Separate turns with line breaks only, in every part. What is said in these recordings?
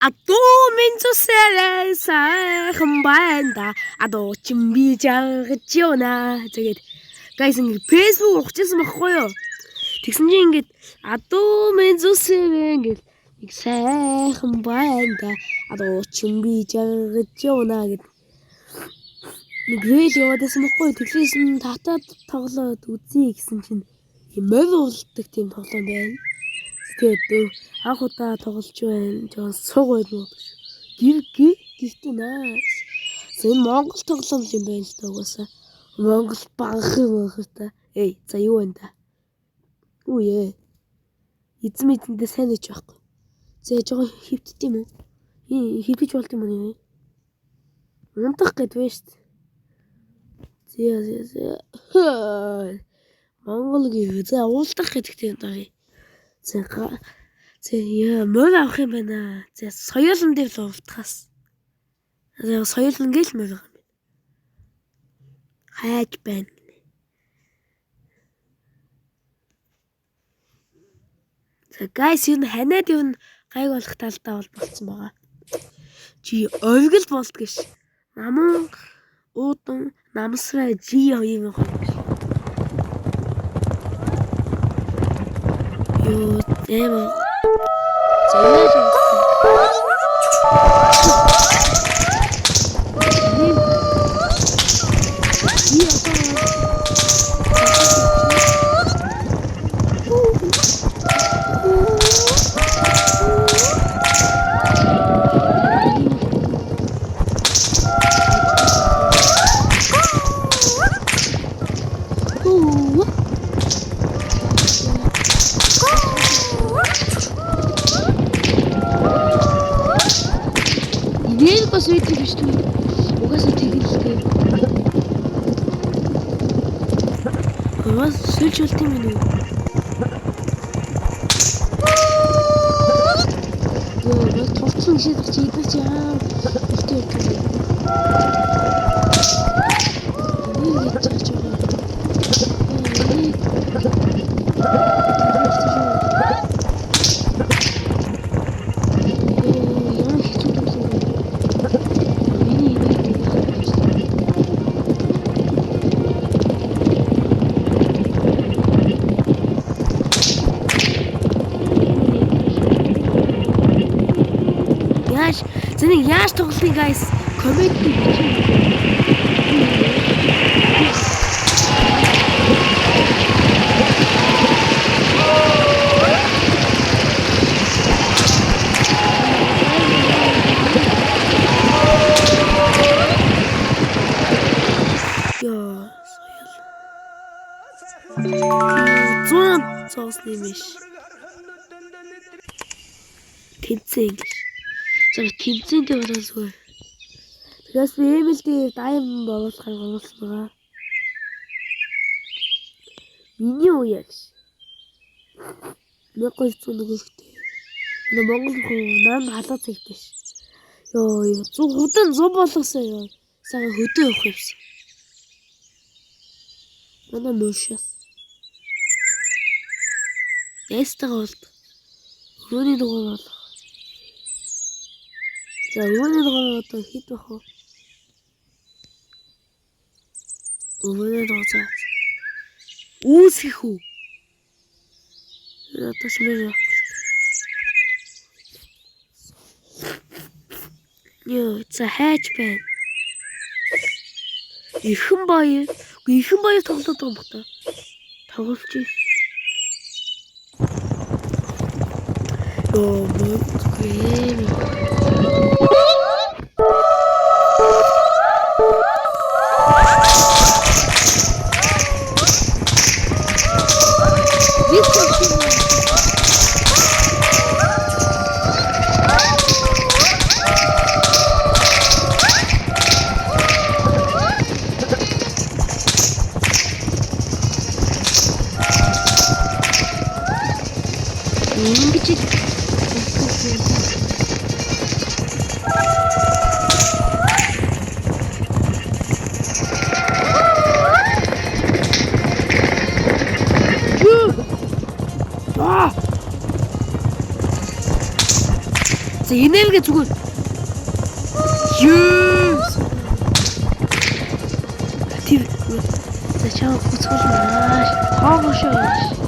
Min зүсэлээ сайхан байна. Чин би жаргаж явна. Тэгээд guys ингээд Facebook ухчихсан байхгүй юу? Тэгсэн чинь ингээд min зүсэлээ ингээд нэг сайхан байна. Чин би жаргаж явна гэд. Нэг хэл яваадсан байхгүй юу? Тэглээс нь татаад тоглоод үзье гэсэн чинь мөр уулдаг тийм тоглоом байна. Тэгээд анх удаа тоглож байна. Жон суг байлгүй. Гэртээ нааш. Энэ Монгол тоглоом юм байна л да угаасаа. Монгол банх та. За юу вэ та? Үе. Эзэмэдэндээ сайн гэж байхгүй. За жоо хөвтд юм уу? Хөвтөж болт юм уу? Унтах гэд вэ шүү дээ. Зэ. Монгол гээ. За уулдах гэдэг тийм даа. За мөр авах юм байна. За соёлон дээр л уултахаас. За соёлон гэл мөр авах юм байна. Хайж байна. За guys энэ ханаад юу гайг болох талдаа бол болцсон байгаа. Чи овгил болдгоо ш. Наман уудан намсраа жи юм хоо. Ёо эмо. Бас үйдэг биш үү? Угаасаа тэгэлтэй. Бас сэлж болт юм уу? Ёо, товцсон шийдэж идэж яа. Үлдээ үлдээ. Зэнийг яаж тоглоё guys? Comment соёл. Тэнцэн. За тэмцээндээ болоосгүй. Тэгээс би эмэлдээ дайм буулахыг оруулсан байгаа. Миний үеэс. Нэг гол зүйл өгөхтэй. Монгол хүн нам халаа цагтай ш. Ёо 100 болгосон ёо. Сайн хөдөө явах юмсан. Манай мөшөөс. Эстэг бол. Өөрийн дугаар бол. За өөрийн дугаар одоо хит бах уу? Өөрийн дугаар. Үүсэх үү? Одоо смээр. Ёо, за хайж байна. Ихэн баяр тоглоод байгаа юм бата. Тоглож ий. Ёо, мөн. Ингэж За энерги зүгээр. Юу. Тэр за чаа буцуулнаа. Хоогошоо.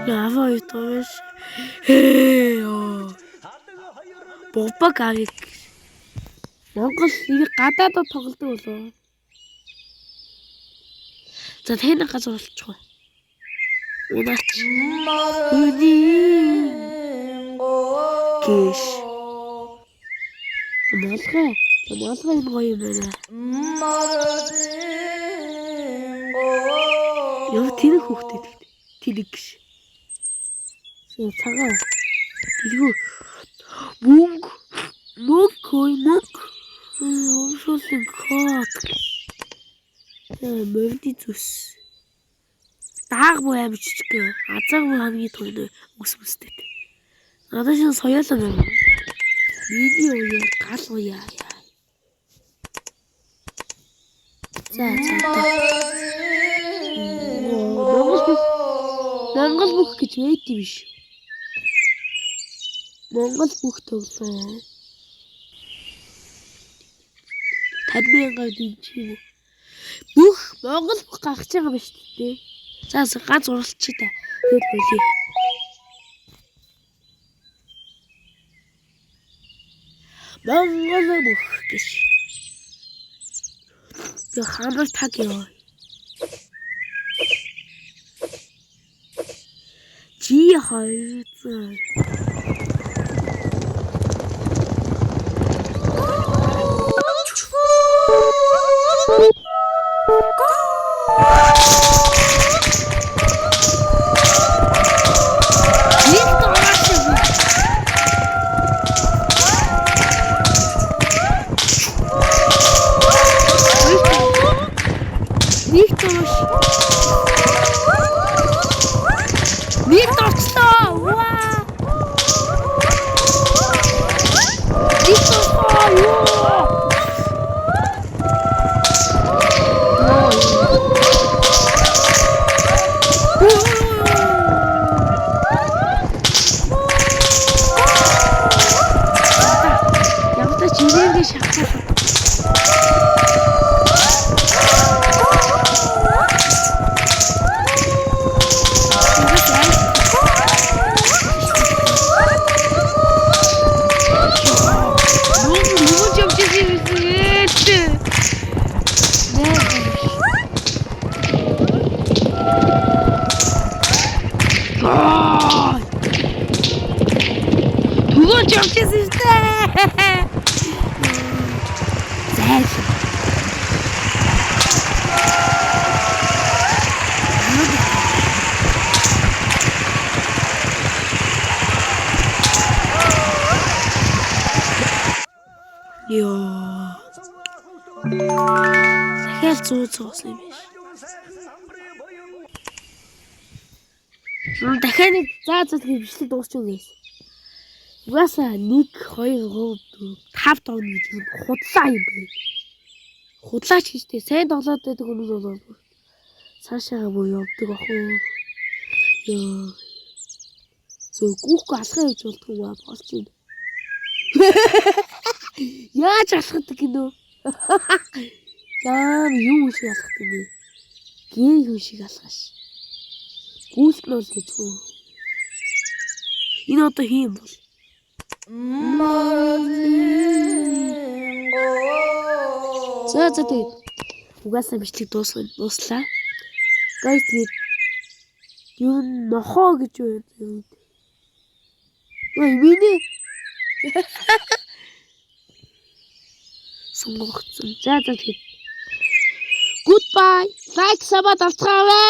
Яаваа итош. Бобаг авиг. Монгол нэг гадаадд тоглодог болоо. За тэнэ газар болчихгоо. Унаач. Киш. Малгай. Малгай гоё юм байна. Яа тэр хүүхдэд тэр гэж. Цагаан. Тэргүү мөнгө өвшүүлэн код. Мөрди зүс. Дааг буу амжиж гээ. Азаг буу хамгийн том өсмөстэй. Надад шин соёолоо юм. Видео яа гал уяа. За. Монгол бүх гэж байд юм биш. Монгол бүх тоглоо. 50,000 дэмжиж. Бүх Монгол бүх гарч байгаа биш үү? За ганц уралчий та. Тэгэл болий. Монгол бүх гэж. Я хамар таг ёо. Чи хайрцаг. Йоо. Дахиад зүүцсэн юм биш. Дахиад нэг заа тийм бичлэг дуусч үгээс. Угаасаа 1 2 3 4 5 5 гэж худлаа юм бэ. Худлаач гэжтэй сайн тоглоод байдаг хүмүүс бол цаашаа буу явдаг ах уу. Йоо. Зөв гүүхгүй алхах гэж болдгоо болж байна. Яаж алхах гинөө? Яа, юу шиг алхах юм бэ? Гээ юу шиг алхаш. Гүйлт нь бол гэжгүй. Энэ одоо хийм бол. За тэгээд угаасаа бичлэг дуслаа. Guys тэгээд юу нохоо гэж байна. Ой миний Сонгогдсон. За тэгэхэд goodbye. Like сабад авцгаавэ.